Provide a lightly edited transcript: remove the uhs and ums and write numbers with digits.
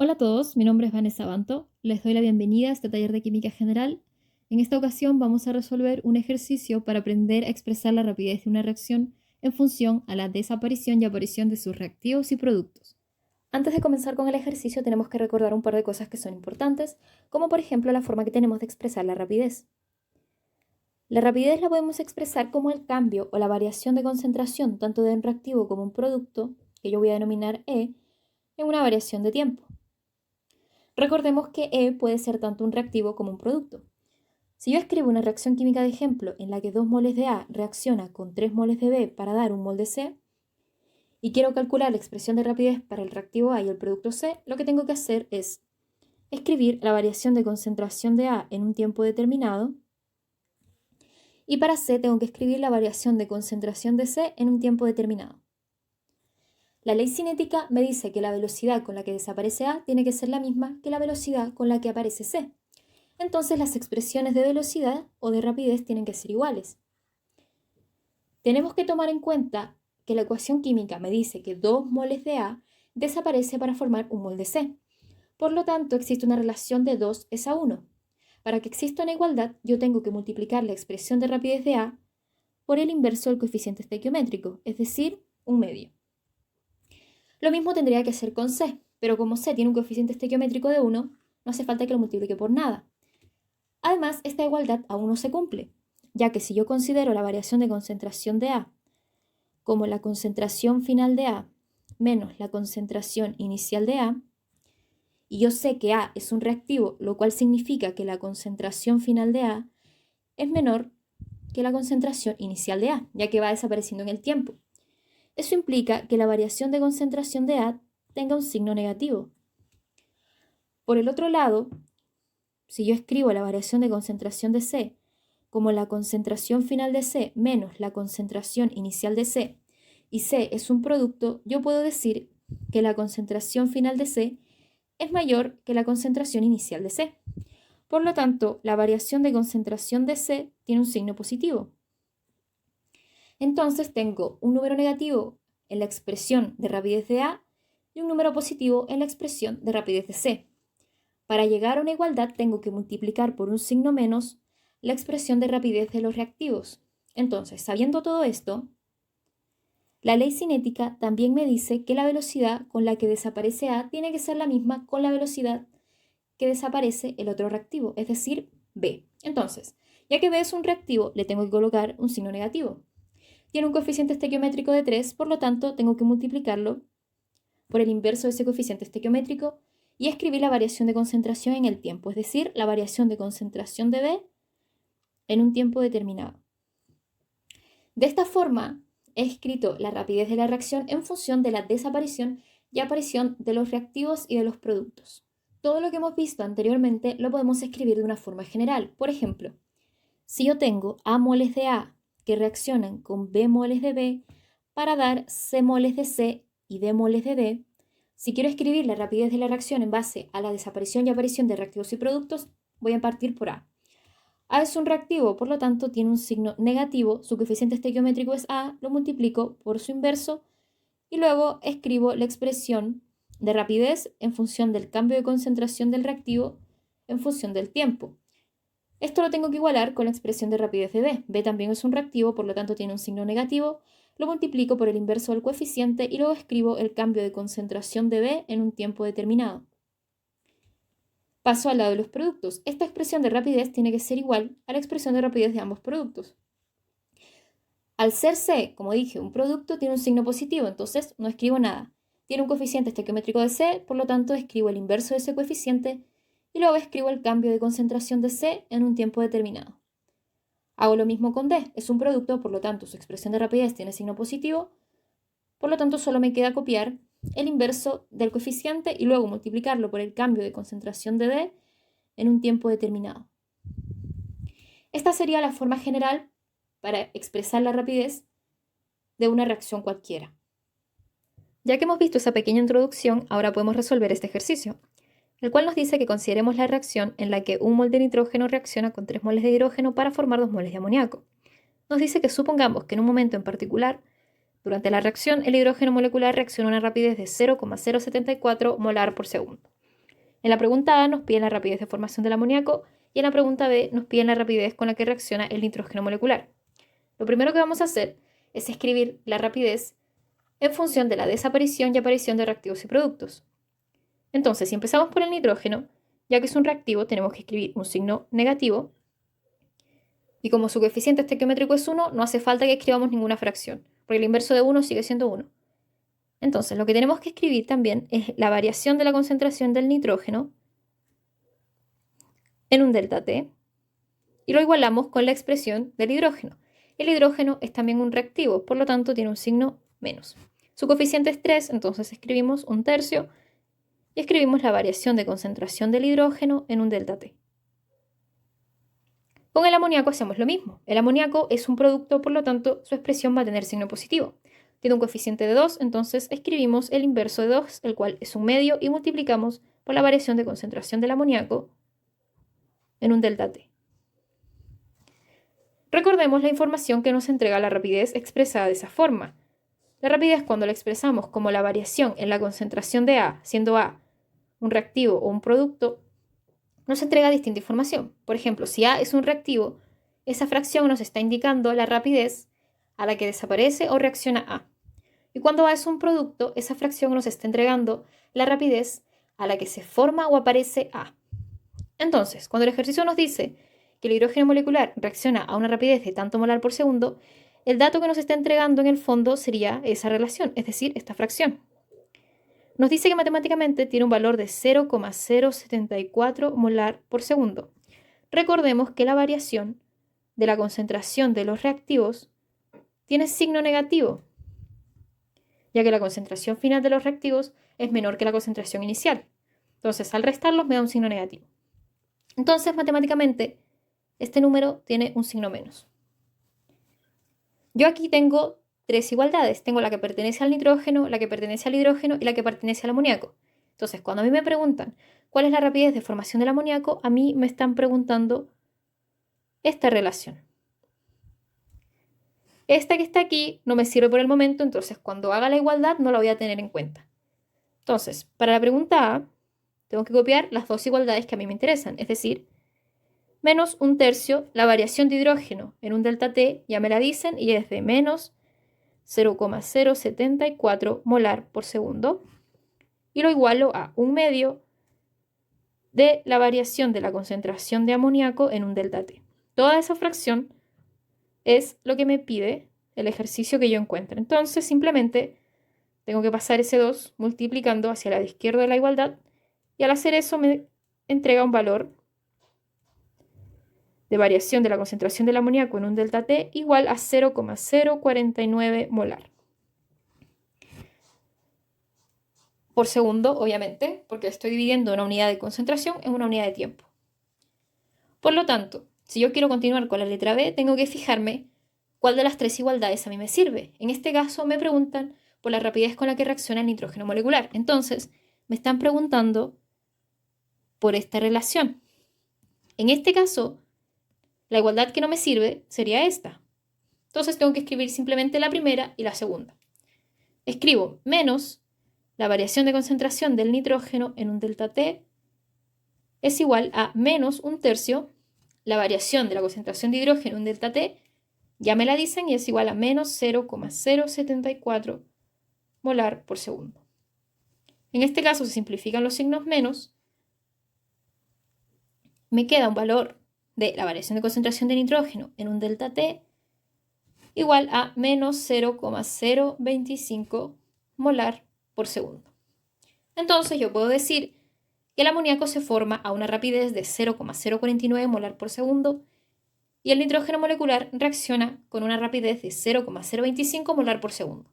Hola a todos, mi nombre es Vanessa Banto. Les doy la bienvenida a este taller de química general. En esta ocasión vamos a resolver un ejercicio para aprender a expresar la rapidez de una reacción en función a la desaparición y aparición de sus reactivos y productos. Antes de comenzar con el ejercicio tenemos que recordar un par de cosas que son importantes, como por ejemplo la forma que tenemos de expresar la rapidez. La rapidez la podemos expresar como el cambio o la variación de concentración tanto de un reactivo como un producto, que yo voy a denominar E, en una variación de tiempo. Recordemos que E puede ser tanto un reactivo como un producto. Si yo escribo una reacción química de ejemplo en la que 2 moles de A reacciona con 3 moles de B para dar 1 mol de C, y quiero calcular la expresión de rapidez para el reactivo A y el producto C, lo que tengo que hacer es escribir la variación de concentración de A en un tiempo determinado, y para C tengo que escribir la variación de concentración de C en un tiempo determinado. La ley cinética me dice que la velocidad con la que desaparece A tiene que ser la misma que la velocidad con la que aparece C. Entonces las expresiones de velocidad o de rapidez tienen que ser iguales. Tenemos que tomar en cuenta que la ecuación química me dice que 2 moles de A desaparece para formar 1 mol de C. Por lo tanto, existe una relación de 2 es a 1. Para que exista una igualdad, yo tengo que multiplicar la expresión de rapidez de A por el inverso del coeficiente estequiométrico, es decir, un medio. Lo mismo tendría que hacer con C, pero como C tiene un coeficiente estequiométrico de 1, no hace falta que lo multiplique por nada. Además, esta igualdad aún no se cumple, ya que si yo considero la variación de concentración de A como la concentración final de A menos la concentración inicial de A, y yo sé que A es un reactivo, lo cual significa que la concentración final de A es menor que la concentración inicial de A, ya que va desapareciendo en el tiempo. Eso implica que la variación de concentración de A tenga un signo negativo. Por el otro lado, si yo escribo la variación de concentración de C como la concentración final de C menos la concentración inicial de C, y C es un producto, yo puedo decir que la concentración final de C es mayor que la concentración inicial de C. Por lo tanto, la variación de concentración de C tiene un signo positivo. Entonces tengo un número negativo en la expresión de rapidez de A y un número positivo en la expresión de rapidez de C. Para llegar a una igualdad tengo que multiplicar por un signo menos la expresión de rapidez de los reactivos. Entonces, sabiendo todo esto, la ley cinética también me dice que la velocidad con la que desaparece A tiene que ser la misma con la velocidad que desaparece el otro reactivo, es decir, B. Entonces, ya que B es un reactivo, le tengo que colocar un signo negativo. Tiene un coeficiente estequiométrico de 3, por lo tanto, tengo que multiplicarlo por el inverso de ese coeficiente estequiométrico y escribir la variación de concentración en el tiempo, es decir, la variación de concentración de B en un tiempo determinado. De esta forma, he escrito la rapidez de la reacción en función de la desaparición y aparición de los reactivos y de los productos. Todo lo que hemos visto anteriormente lo podemos escribir de una forma general. Por ejemplo, si yo tengo A moles de A que reaccionan con B moles de B para dar C moles de C y D moles de D, si quiero escribir la rapidez de la reacción en base a la desaparición y aparición de reactivos y productos, voy a partir por A. A es un reactivo, por lo tanto tiene un signo negativo, su coeficiente estequiométrico es A, lo multiplico por su inverso y luego escribo la expresión de rapidez en función del cambio de concentración del reactivo en función del tiempo. Esto lo tengo que igualar con la expresión de rapidez de B. B también es un reactivo, por lo tanto tiene un signo negativo, lo multiplico por el inverso del coeficiente y luego escribo el cambio de concentración de B en un tiempo determinado. Paso al lado de los productos. Esta expresión de rapidez tiene que ser igual a la expresión de rapidez de ambos productos. Al ser C, como dije, un producto tiene un signo positivo, entonces no escribo nada. Tiene un coeficiente estequiométrico de C, por lo tanto escribo el inverso de ese coeficiente y luego escribo el cambio de concentración de C en un tiempo determinado. Hago lo mismo con D. Es un producto, por lo tanto su expresión de rapidez tiene signo positivo, por lo tanto solo me queda copiar el inverso del coeficiente y luego multiplicarlo por el cambio de concentración de D en un tiempo determinado. Esta sería la forma general para expresar la rapidez de una reacción cualquiera. Ya que hemos visto esa pequeña introducción, ahora podemos resolver este ejercicio, el cual nos dice que consideremos la reacción en la que 1 mol de nitrógeno reacciona con 3 moles de hidrógeno para formar 2 moles de amoníaco. Nos dice que supongamos que en un momento en particular, durante la reacción, el hidrógeno molecular reacciona a una rapidez de 0,074 molar por segundo. En la pregunta A nos piden la rapidez de formación del amoníaco y en la pregunta B nos piden la rapidez con la que reacciona el nitrógeno molecular. Lo primero que vamos a hacer es escribir la rapidez en función de la desaparición y aparición de reactivos y productos. Entonces, si empezamos por el nitrógeno, ya que es un reactivo, tenemos que escribir un signo negativo. Y como su coeficiente estequiométrico es 1, no hace falta que escribamos ninguna fracción, porque el inverso de 1 sigue siendo 1. Entonces, lo que tenemos que escribir también es la variación de la concentración del nitrógeno en un delta T y lo igualamos con la expresión del hidrógeno. El hidrógeno es también un reactivo, por lo tanto tiene un signo menos. Su coeficiente es 3, entonces escribimos un tercio y escribimos la variación de concentración del hidrógeno en un delta T. Con el amoníaco hacemos lo mismo. El amoníaco es un producto, por lo tanto su expresión va a tener signo positivo. Tiene un coeficiente de 2, entonces escribimos el inverso de 2, el cual es un medio, y multiplicamos por la variación de concentración del amoníaco en un delta T. Recordemos la información que nos entrega la rapidez expresada de esa forma. La rapidez, cuando la expresamos como la variación en la concentración de A, siendo A un reactivo o un producto, nos entrega distinta información. Por ejemplo, si A es un reactivo, esa fracción nos está indicando la rapidez a la que desaparece o reacciona A. Y cuando A es un producto, esa fracción nos está entregando la rapidez a la que se forma o aparece A. Entonces, cuando el ejercicio nos dice que el hidrógeno molecular reacciona a una rapidez de tanto molar por segundo, el dato que nos está entregando en el fondo sería esa relación, es decir, esta fracción. Nos dice que matemáticamente tiene un valor de 0,074 molar por segundo. Recordemos que la variación de la concentración de los reactivos tiene signo negativo, ya que la concentración final de los reactivos es menor que la concentración inicial. Entonces, al restarlos me da un signo negativo. Entonces, matemáticamente, este número tiene un signo menos. Yo aquí tengo 3 igualdades. Tengo la que pertenece al nitrógeno, la que pertenece al hidrógeno y la que pertenece al amoníaco. Entonces, cuando a mí me preguntan cuál es la rapidez de formación del amoníaco, a mí me están preguntando esta relación. Esta que está aquí no me sirve por el momento, entonces cuando haga la igualdad no la voy a tener en cuenta. Entonces, para la pregunta A, tengo que copiar las 2 igualdades que a mí me interesan, es decir, menos un tercio la variación de hidrógeno en un delta T, ya me la dicen, y es de menos 0,074 molar por segundo, y lo igualo a un medio de la variación de la concentración de amoníaco en un delta T. Toda esa fracción es lo que me pide el ejercicio que yo encuentre. Entonces, simplemente tengo que pasar ese 2 multiplicando hacia la izquierda de la igualdad, y al hacer eso me entrega un valor de variación de la concentración del amoníaco en un delta T igual a 0,049 molar por segundo, obviamente, porque estoy dividiendo una unidad de concentración en una unidad de tiempo. Por lo tanto, si yo quiero continuar con la letra B, tengo que fijarme cuál de las 3 igualdades a mí me sirve. En este caso me preguntan por la rapidez con la que reacciona el nitrógeno molecular. Entonces, me están preguntando por esta relación. En este caso, la igualdad que no me sirve sería esta. Entonces tengo que escribir simplemente la primera y la segunda. Escribo menos la variación de concentración del nitrógeno en un delta T es igual a menos un tercio la variación de la concentración de hidrógeno en un delta T, ya me la dicen, y es igual a menos 0,074 molar por segundo. En este caso se simplifican los signos menos, me queda un valor de la variación de concentración de nitrógeno en un delta T igual a menos 0,025 molar por segundo. Entonces yo puedo decir que el amoníaco se forma a una rapidez de 0,049 molar por segundo y el nitrógeno molecular reacciona con una rapidez de 0,025 molar por segundo.